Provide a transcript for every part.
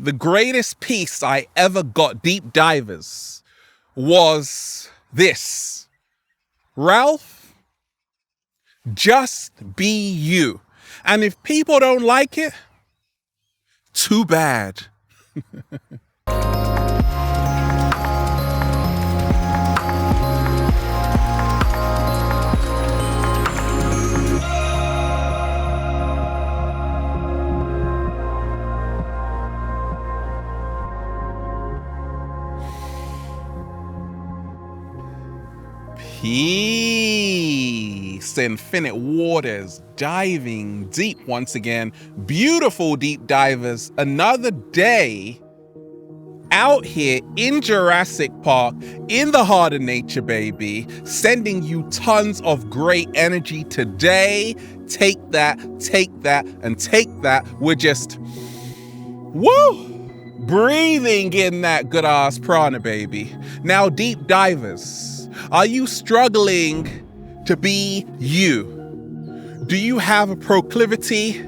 The greatest piece I ever got, deep divers, was this. Ralph, just be you. And if people don't like it, too bad. Peace, infinite waters, diving deep once again. Beautiful deep divers. Another day out here in Jurassic Park, in the heart of nature, baby, sending you tons of great energy today. Take that, and take that. We're just, breathing in that good ass prana, baby. Now, deep divers, are you struggling to be you? Do you have a proclivity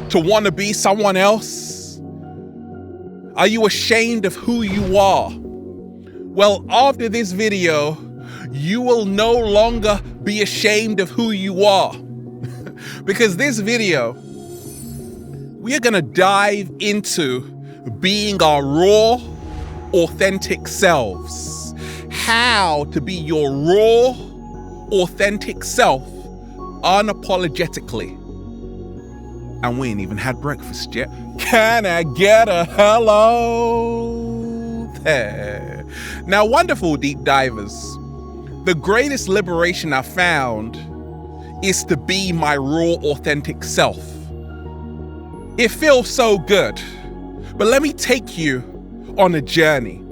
to want to be someone else? Are you ashamed of who you are? Well, after this video, you will no longer be ashamed of who you are. Because this video, we are going to dive into being our raw, authentic selves. How to be your raw, authentic self unapologetically. And we ain't even had breakfast yet. Can I get a hello there? Now, wonderful deep divers, the greatest liberation I found is to be my raw, authentic self. It feels so good. But let me take you on a journey.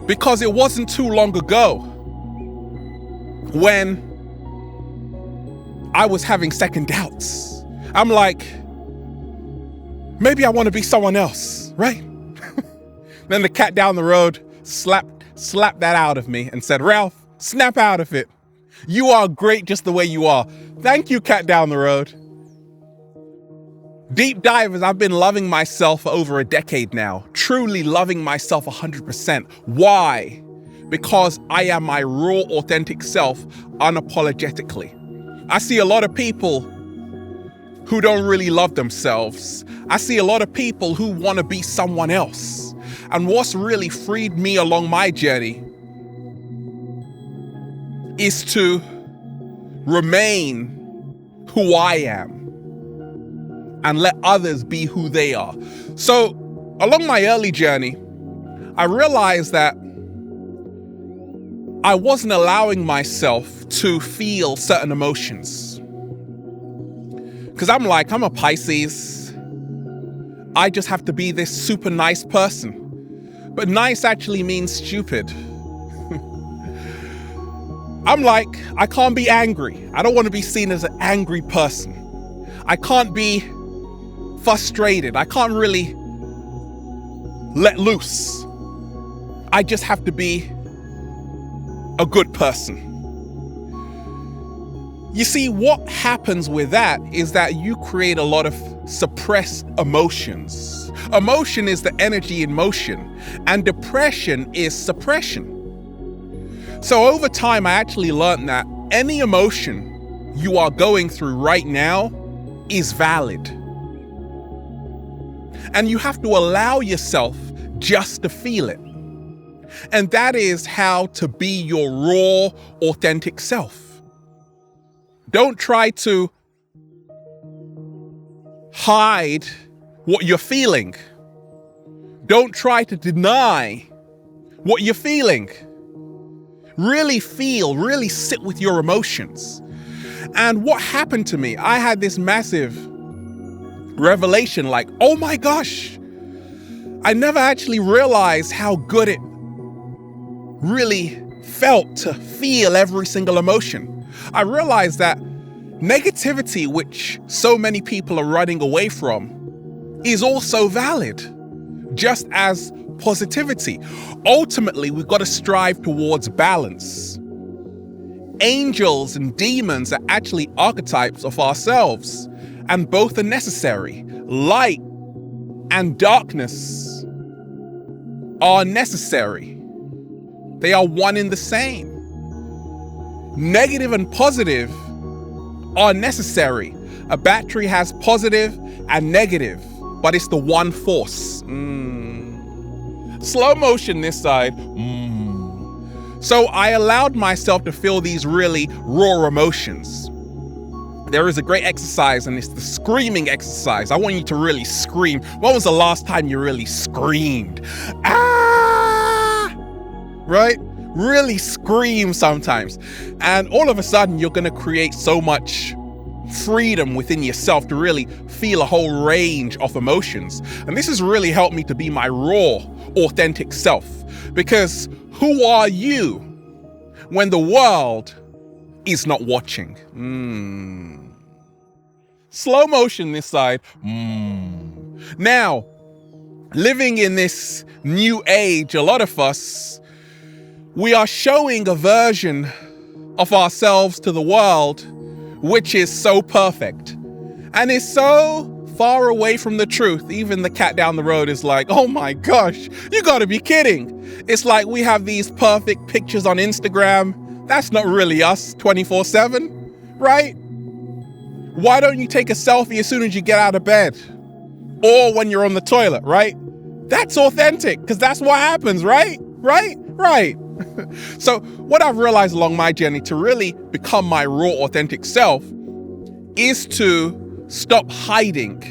Because it wasn't too long ago when I was having second doubts. I'm like, maybe I want to be someone else, right? Then the cat down the road slapped that out of me and said, Ralph, snap out of it. You are great just the way you are. Thank you, cat down the road. Deep divers, I've been loving myself for over a decade now, truly loving myself 100%. Why? Because I am my raw, authentic self unapologetically. I see a lot of people who don't really love themselves. I see a lot of people who want to be someone else. And what's really freed me along my journey is to remain who I am and let others be who they are. So, along my early journey, I realized that I wasn't allowing myself to feel certain emotions. Because I'm a Pisces. I just have to be this super nice person. But nice actually means stupid. I'm like, I can't be angry. I don't want to be seen as an angry person. I can't be frustrated. I can't really let loose. I just have to be a good person. You see, what happens with that is that you create a lot of suppressed emotions. Emotion is the energy in motion, and depression is suppression. So over time, I actually learned that any emotion you are going through right now is valid. And you have to allow yourself just to feel it. And that is how to be your raw, authentic self. Don't try to hide what you're feeling. Don't try to deny what you're feeling. Really feel, really sit with your emotions. And what happened to me, I had this massive revelation like, oh my gosh, I never actually realized how good it really felt to feel every single emotion. I realized that negativity, which so many people are running away from, is also valid, just as positivity. Ultimately, we've got to strive towards balance. Angels and demons are actually archetypes of ourselves, and both are necessary. Light and darkness are necessary. They are one in the same. Negative and positive are necessary. A battery has positive and negative, but it's the one force. Slow motion this side. So I allowed myself to feel these really raw emotions. There is a great exercise, and it's the screaming exercise. I want you to really scream. When was the last time you really screamed? Ah! Right? Really scream sometimes. And all of a sudden, you're going to create so much freedom within yourself to really feel a whole range of emotions. And this has really helped me to be my raw, authentic self. Because who are you when the world is not watching? Slow motion this side. Now, living in this new age, a lot of us, we are showing a version of ourselves to the world which is so perfect and is so far away from the truth. Even the cat down the road is like, oh my gosh, you gotta be kidding. It's like we have these perfect pictures on Instagram. That's not really us 24/7, right? Why don't you take a selfie as soon as you get out of bed? Or when you're on the toilet, right? That's authentic, because that's what happens, right? Right? So what I've realized along my journey to really become my raw, authentic self is to stop hiding.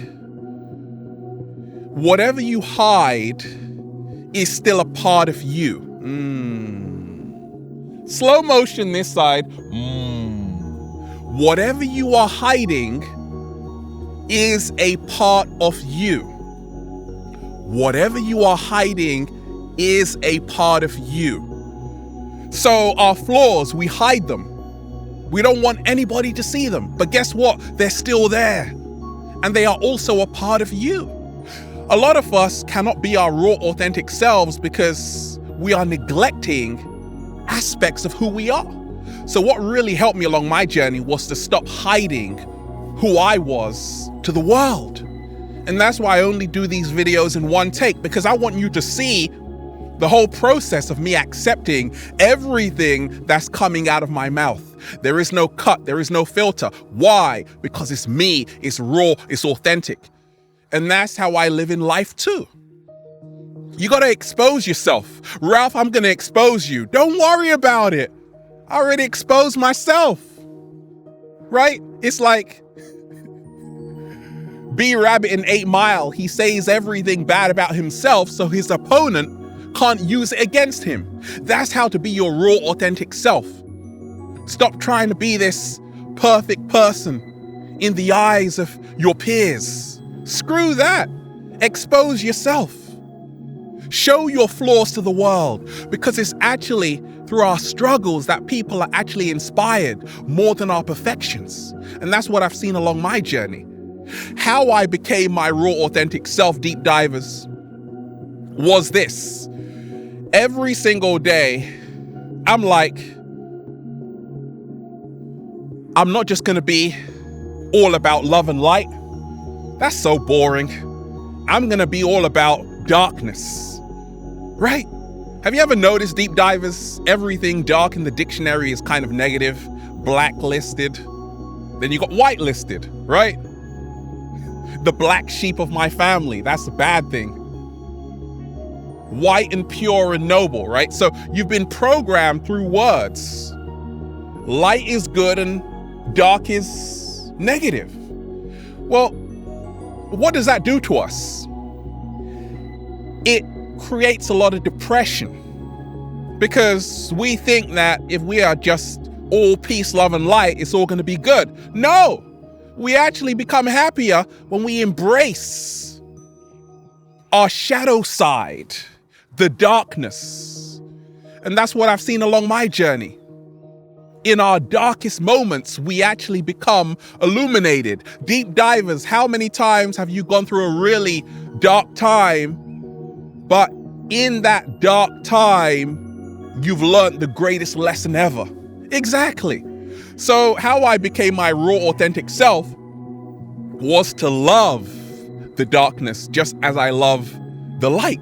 Whatever you hide is still a part of you. Slow motion this side. Whatever you are hiding is a part of you. Whatever you are hiding is a part of you. So our flaws, we hide them. We don't want anybody to see them. But guess what? They're still there. And they are also a part of you. A lot of us cannot be our raw, authentic selves because we are neglecting aspects of who we are. So what really helped me along my journey was to stop hiding who I was to the world. And that's why I only do these videos in one take, because I want you to see the whole process of me accepting everything that's coming out of my mouth. There is no cut, there is no filter. Why? Because it's me, it's raw, it's authentic. And that's how I live in life too. You gotta expose yourself. Ralph, I'm gonna expose you. Don't worry about it. I already exposed myself. Right? It's like B Rabbit in 8 Mile. He says everything bad about himself so his opponent can't use it against him. That's how to be your raw, authentic self. Stop trying to be this perfect person in the eyes of your peers. Screw that. Expose yourself. Show your flaws to the world, because it's actually through our struggles that people are actually inspired more than our perfections. And that's what I've seen along my journey. How I became my raw, authentic self, deep divers, was this. Every single day, I'm like, I'm not just gonna be all about love and light. That's so boring. I'm gonna be all about darkness, right? Have you ever noticed, deep divers, everything dark in the dictionary is kind of negative, blacklisted. Then you got whitelisted, right? The black sheep of my family, that's a bad thing. White and pure and noble, right? So you've been programmed through words. Light is good and dark is negative. Well, what does that do to us? It creates a lot of depression, because we think that if we are just all peace, love, and light, it's all going to be good. No, we actually become happier when we embrace our shadow side, the darkness. And that's what I've seen along my journey. In our darkest moments, we actually become illuminated. Deep divers, how many times have you gone through a really dark time, but in that dark time, you've learned the greatest lesson ever? Exactly. So how I became my raw, authentic self was to love the darkness just as I love the light.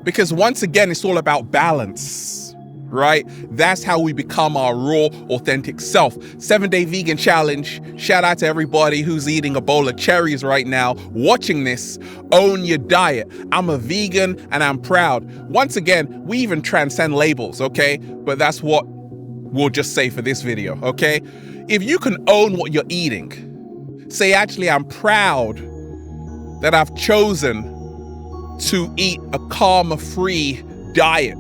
Because once again, it's all about balance, right? That's how we become our raw, authentic self. 7-day vegan challenge. Shout out to everybody who's eating a bowl of cherries right now, watching this. Own your diet. I'm a vegan and I'm proud. Once again, we even transcend labels, okay? But that's what we'll just say for this video, okay? If you can own what you're eating, say, actually, I'm proud that I've chosen to eat a karma-free diet.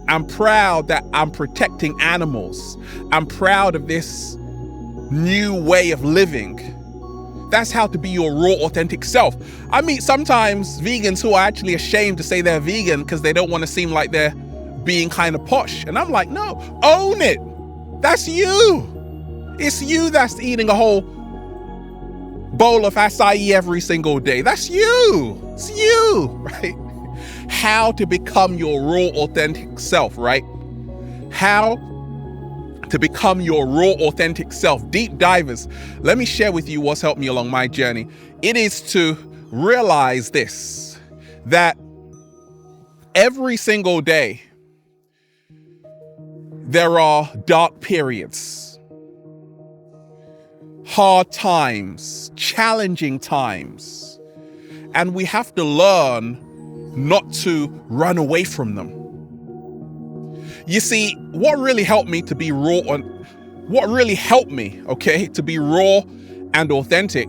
I'm proud that I'm protecting animals. I'm proud of this new way of living. That's how to be your raw, authentic self. I meet sometimes vegans who are actually ashamed to say they're vegan because they don't want to seem like they're being kind of posh. And I'm like, no, own it. That's you. It's you that's eating a whole bowl of acai every single day. That's you. It's you, right? How to become your raw, authentic self, right? How to become your raw, authentic self. Deep divers, let me share with you what's helped me along my journey. It is to realize this, that every single day, there are dark periods, hard times, challenging times, and we have to learn not to run away from them. You see, what really helped me to be raw to be raw and authentic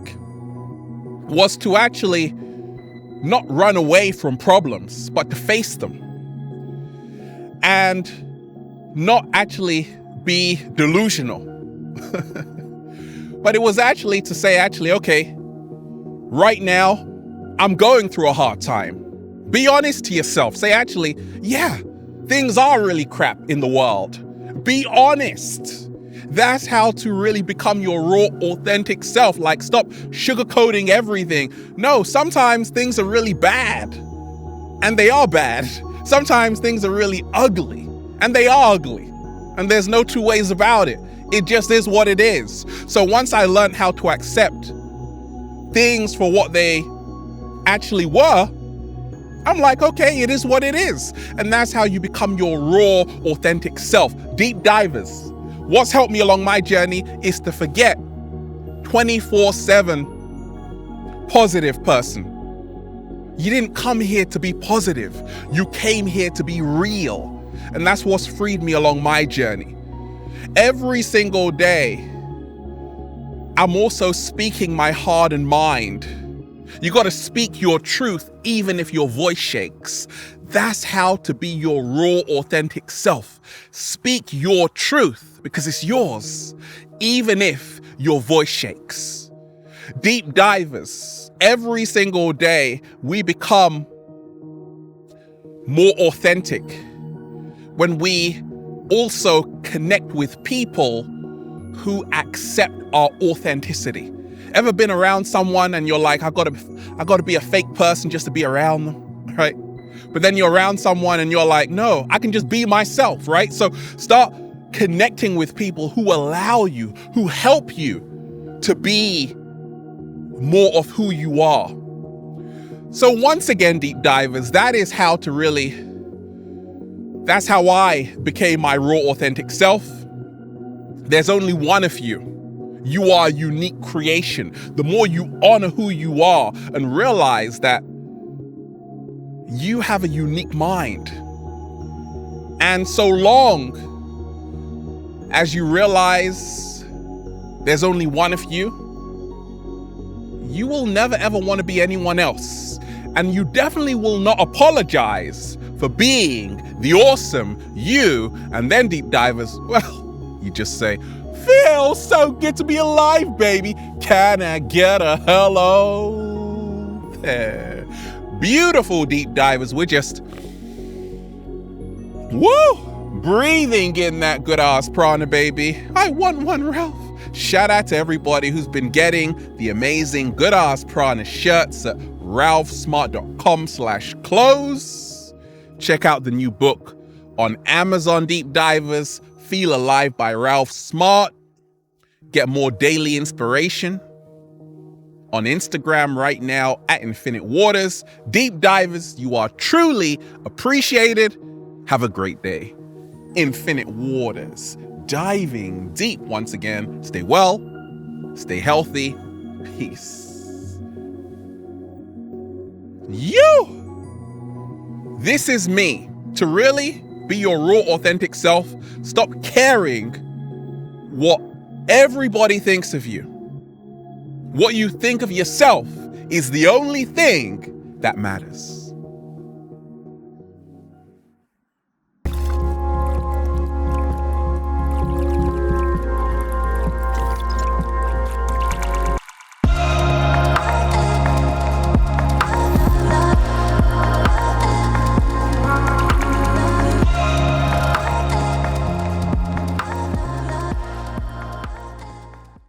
was to actually not run away from problems, but to face them. And not actually be delusional. But it was actually to say, okay, right now, I'm going through a hard time. Be honest to yourself. Say, yeah, things are really crap in the world. Be honest. That's how to really become your raw, authentic self. Like, stop sugarcoating everything. No, sometimes things are really bad. And they are bad. Sometimes things are really ugly. And they are ugly. And there's no two ways about it. It just is what it is. So once I learned how to accept things for what they actually were, I'm like, okay, it is what it is. And that's how you become your raw, authentic self. Deep divers. What's helped me along my journey is to forget 24/7 positive person. You didn't come here to be positive. You came here to be real. And that's what's freed me along my journey. Every single day, I'm also speaking my heart and mind. You got to speak your truth even if your voice shakes. That's how to be your raw, authentic self. Speak your truth because it's yours, even if your voice shakes. Deep divers, every single day, we become more authentic when we also connect with people who accept our authenticity. Ever been around someone and you're like, I gotta be a fake person just to be around them, right? But then you're around someone and you're like, no, I can just be myself, right? So start connecting with people who allow you, who help you to be more of who you are. So once again, deep divers, that's how I became my raw, authentic self. There's only one of you. You are a unique creation. The more you honor who you are and realize that you have a unique mind. And so long as you realize there's only one of you, you will never ever want to be anyone else. And you definitely will not apologize for being the awesome you. And then deep divers, well, you just say, feels so good to be alive, baby. Can I get a hello there? Beautiful deep divers. We're just, breathing in that good ass prana, baby. I want one, Ralph. Shout out to everybody who's been getting the amazing good ass prana shirts at ralphsmart.com/clothes. Check out the new book on Amazon, Deep Divers, Feel Alive by Ralph Smart. Get more daily inspiration. on Instagram right now at Infinite Waters. Deep divers, you are truly appreciated. Have a great day. Infinite Waters, diving deep once again. Stay well, stay healthy. Peace. This is me. To really be your raw, authentic self, stop caring what everybody thinks of you. What you think of yourself is the only thing that matters.